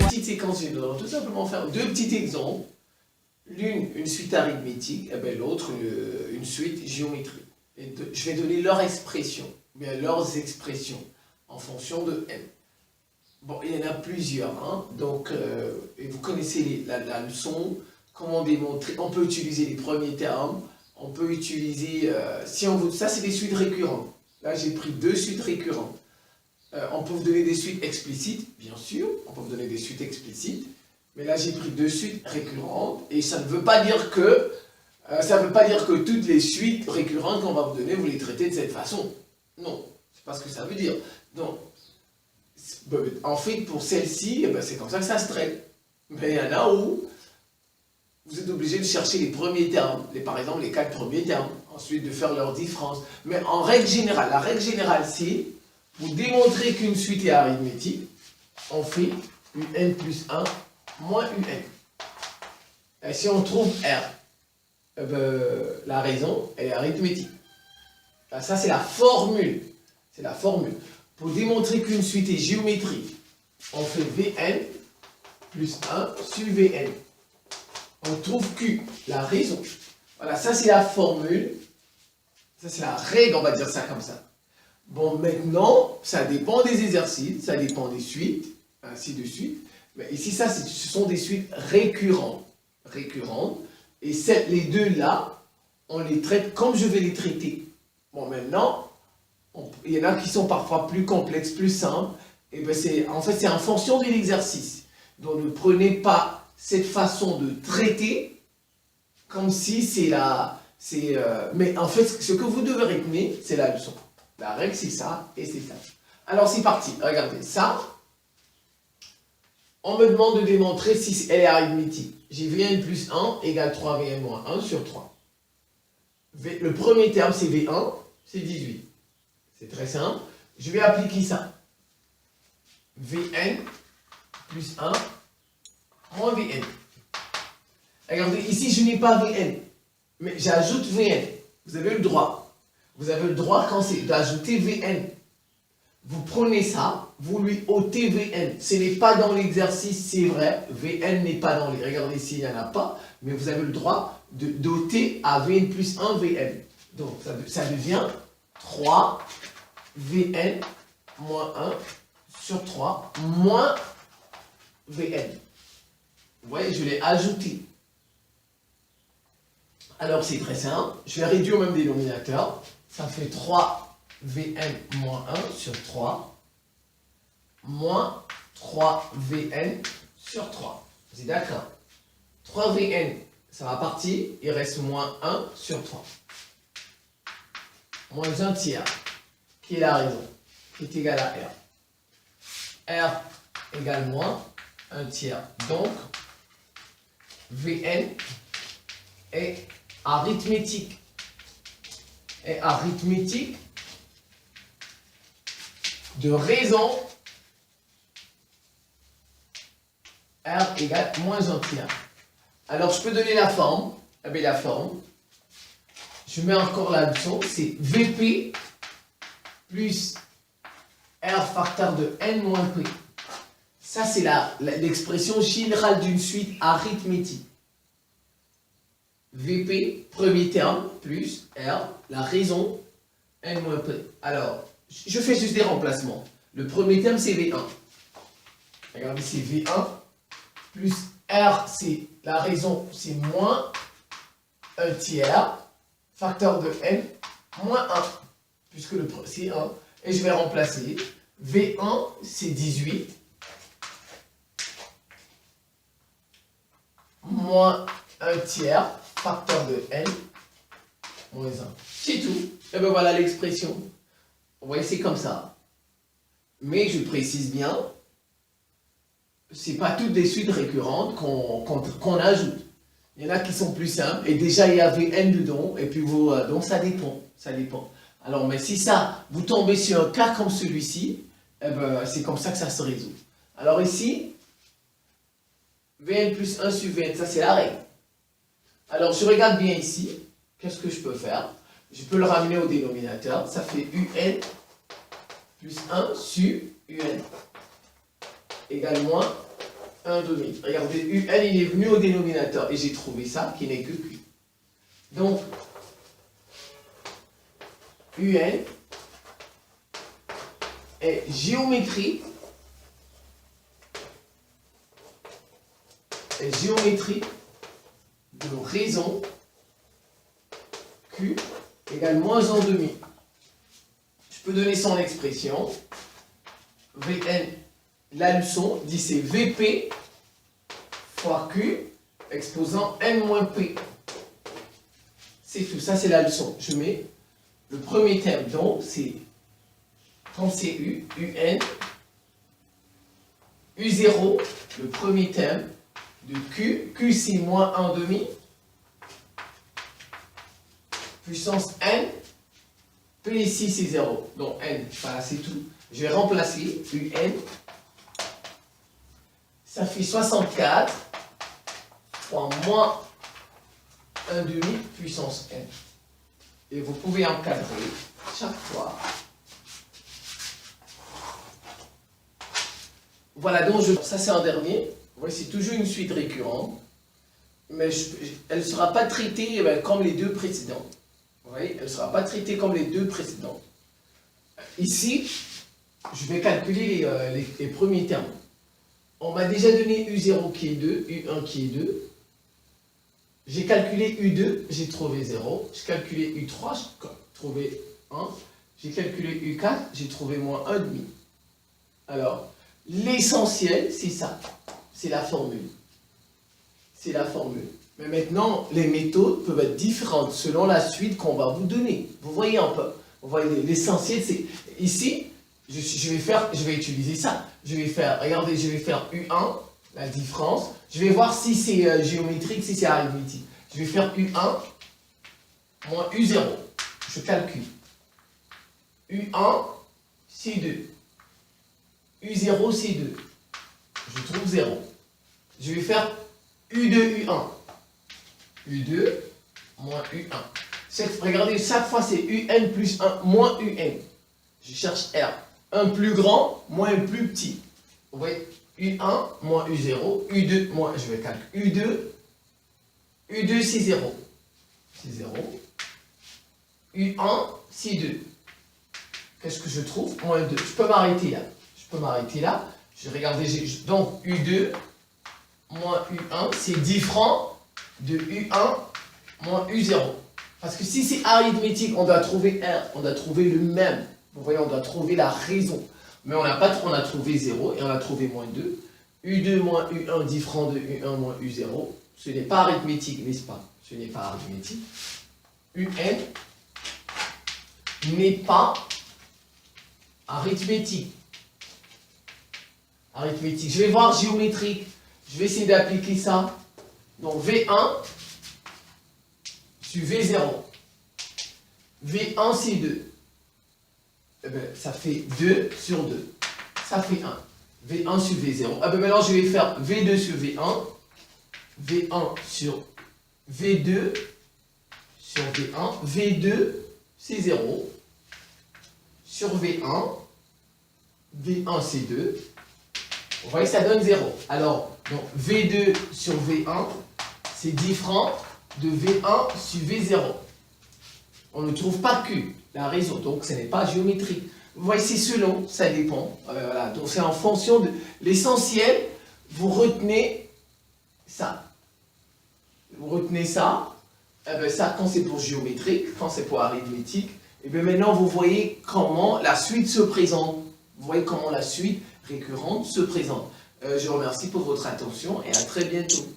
Petite séquence générale, tout simplement faire deux petits exemples. L'une, une suite arithmétique, et l'autre, une suite géométrique. Je vais donner leur expression, bien leurs expressions, en fonction de n. Bon, il y en a plusieurs, hein, donc, et vous connaissez la leçon, comment démontrer, on peut utiliser les premiers termes, on peut utiliser, si on veut, ça c'est des suites récurrentes. Là j'ai pris deux suites récurrentes. On peut vous donner des suites explicites, bien sûr, on peut vous donner des suites explicites, mais là j'ai pris deux suites récurrentes, et ça ne veut pas dire que, toutes les suites récurrentes qu'on va vous donner, vous les traitez de cette façon. Non, c'est pas ce que ça veut dire. Donc, en fait, pour celle-ci, c'est comme ça que ça se traite. Mais il y en a où vous êtes obligé de chercher les premiers termes, par exemple les 4 premiers termes, ensuite de faire leur différence. Mais en règle générale, la règle générale c'est, pour démontrer qu'une suite est arithmétique, on fait un plus 1 moins un. Et si on trouve R, la raison est arithmétique. Ça c'est la formule. C'est la formule. Pour démontrer qu'une suite est géométrique, on fait Vn plus 1 sur Vn. On trouve Q, la raison. Voilà, ça c'est la formule. Ça c'est la règle, on va dire ça comme ça. Bon, maintenant, ça dépend des exercices, ça dépend des suites, ainsi de suite. Mais ici, ce sont des suites récurrentes. Et les deux là, on les traite comme je vais les traiter. Bon, maintenant, il y en a qui sont parfois plus complexes, plus simples. Et en fait, c'est en fonction de l'exercice. Donc, ne prenez pas cette façon de traiter comme si mais en fait, ce que vous devez retenir, c'est la leçon. La règle, c'est ça, et c'est ça. Alors, c'est parti. Regardez, ça, on me demande de démontrer si elle est arithmétique. J'ai Vn plus 1 égale 3Vn moins 1 sur 3. Le premier terme, c'est V1, c'est 18. C'est très simple. Je vais appliquer ça. Vn plus 1 moins Vn. Regardez, ici, je n'ai pas Vn, mais j'ajoute Vn. Vous avez le droit. Vous avez le droit, quand c'est d'ajouter Vn. Vous prenez ça, vous lui ôtez Vn. Ce n'est pas dans l'exercice, c'est vrai. Vn n'est pas dans les... Regardez ici, il n'y en a pas. Mais vous avez le droit d'ôter à Vn plus 1 Vn. Donc, ça devient 3 Vn moins 1 sur 3 moins Vn. Vous voyez, je l'ai ajouté. Alors, c'est très simple. Je vais réduire au même dénominateur. Ça fait 3 Vn moins 1 sur 3 moins 3 Vn sur 3. Vous êtes d'accord? 3 Vn, ça va partir. Il reste moins 1 sur 3. Moins 1 tiers, qui est la raison, qui est égal à R. R égale moins 1 tiers. Donc, Vn est arithmétique. De raison R égale moins 1 tiers. Alors, je peux donner la forme. La forme, je mets encore la leçon, c'est Vp plus R facteur de n moins p. Ça, c'est l'expression générale d'une suite arithmétique. Vp, premier terme, plus R, la raison, n moins p. Alors, je fais juste des remplacements. Le premier terme, c'est V1. Regardez, c'est V1, plus R, c'est la raison, c'est moins 1 tiers, facteur de n, moins 1, puisque c'est 1. Et je vais remplacer. V1, c'est 18, moins 1 tiers, facteur de n, moins 1. C'est tout. Et bien voilà l'expression. Vous voyez, c'est comme ça. Mais je précise bien, c'est pas toutes des suites récurrentes qu'on ajoute. Il y en a qui sont plus simples, et déjà il y avait n dedans, et puis donc ça dépend. Alors, mais si ça, vous tombez sur un cas comme celui-ci, c'est comme ça que ça se résout. Alors ici, Vn plus 1 sur Vn, ça c'est la règle. Alors, je regarde bien ici. Qu'est-ce que je peux faire? Je peux le ramener au dénominateur. Ça fait UN plus 1 sur UN égale moins 1 demi. Regardez, UN, il est venu au dénominateur. Et j'ai trouvé ça qui n'est que Q. Donc, UN est géométrie de raison Q égale moins 1 demi. Je peux donner son expression. Vn, la leçon dit c'est Vp fois Q exposant n moins P. C'est tout, ça c'est la leçon. Je mets le premier terme, donc c'est quand c'est U, UN, U0, le premier terme de Q, Q c'est moins 1 demi, puissance n, P ici c'est 0, donc n, voilà c'est tout. Je vais remplacer UN, ça fait 64 fois moins 1 demi puissance n. Et vous pouvez encadrer chaque fois. Voilà, donc ça c'est un dernier. Vous voyez, c'est toujours une suite récurrente. Mais elle ne sera pas traitée comme les deux précédentes. Vous voyez, elle ne sera pas traitée comme les deux précédentes. Ici, je vais calculer les premiers termes. On m'a déjà donné U0 qui est 2, U1 qui est 2. J'ai calculé U2, j'ai trouvé 0. J'ai calculé U3, j'ai trouvé 1. J'ai calculé U4, j'ai trouvé moins 1,5. Alors, l'essentiel, c'est ça. C'est la formule. C'est la formule. Mais maintenant, les méthodes peuvent être différentes selon la suite qu'on va vous donner. Vous voyez un peu. Vous voyez, l'essentiel, c'est... Ici, je vais utiliser ça. Je vais faire, regardez, je vais faire U1, la différence. Je vais voir si c'est géométrique, si c'est arithmétique. Je vais faire U1 moins U0. Je calcule. U1, c'est 2. U0, c'est 2. Je trouve 0. Je vais faire U2, U1. U2 moins U1. Regardez, chaque fois, c'est UN plus 1 moins UN. Je cherche R. Un plus grand moins un plus petit. Vous voyez, U1 moins U0, U2 moins, je vais calculer, U2 c'est 0. C'est 0. U1 c'est 2. Qu'est-ce que je trouve? Moins 2. Je peux m'arrêter là. Je vais regarder, donc U2 moins U1, c'est différent de U1 moins U0. Parce que si c'est arithmétique, on doit trouver R, on doit trouver le même. Vous voyez, on doit trouver la raison. Mais on a trouvé 0 et on a trouvé moins 2. U2 moins U1 différent de U1 moins U0. Ce n'est pas arithmétique, n'est-ce pas? Ce n'est pas arithmétique. UN n'est pas arithmétique. Arithmétique. Je vais voir géométrique. Je vais essayer d'appliquer ça. Donc V1 sur V0. V1 c'est 2. Eh bien, ça fait 2 sur 2. Ça fait 1. V1 sur V0. Ah ben maintenant, je vais faire V2 sur V1. V1 sur V2 sur V1. V2, c'est 0. Sur V1. V1, c'est 2. Vous voyez, ça donne 0. Alors, donc, V2 sur V1, c'est différent de V1 sur V0. On ne trouve pas Q, la raison, donc ce n'est pas géométrique. Vous voyez, c'est selon, ça dépend. Voilà, donc c'est en fonction de l'essentiel, vous retenez ça. Vous retenez ça, ça quand c'est pour géométrique, quand c'est pour arithmétique, et bien maintenant vous voyez comment la suite se présente. Vous voyez comment la suite récurrente se présente. Je vous remercie pour votre attention et à très bientôt.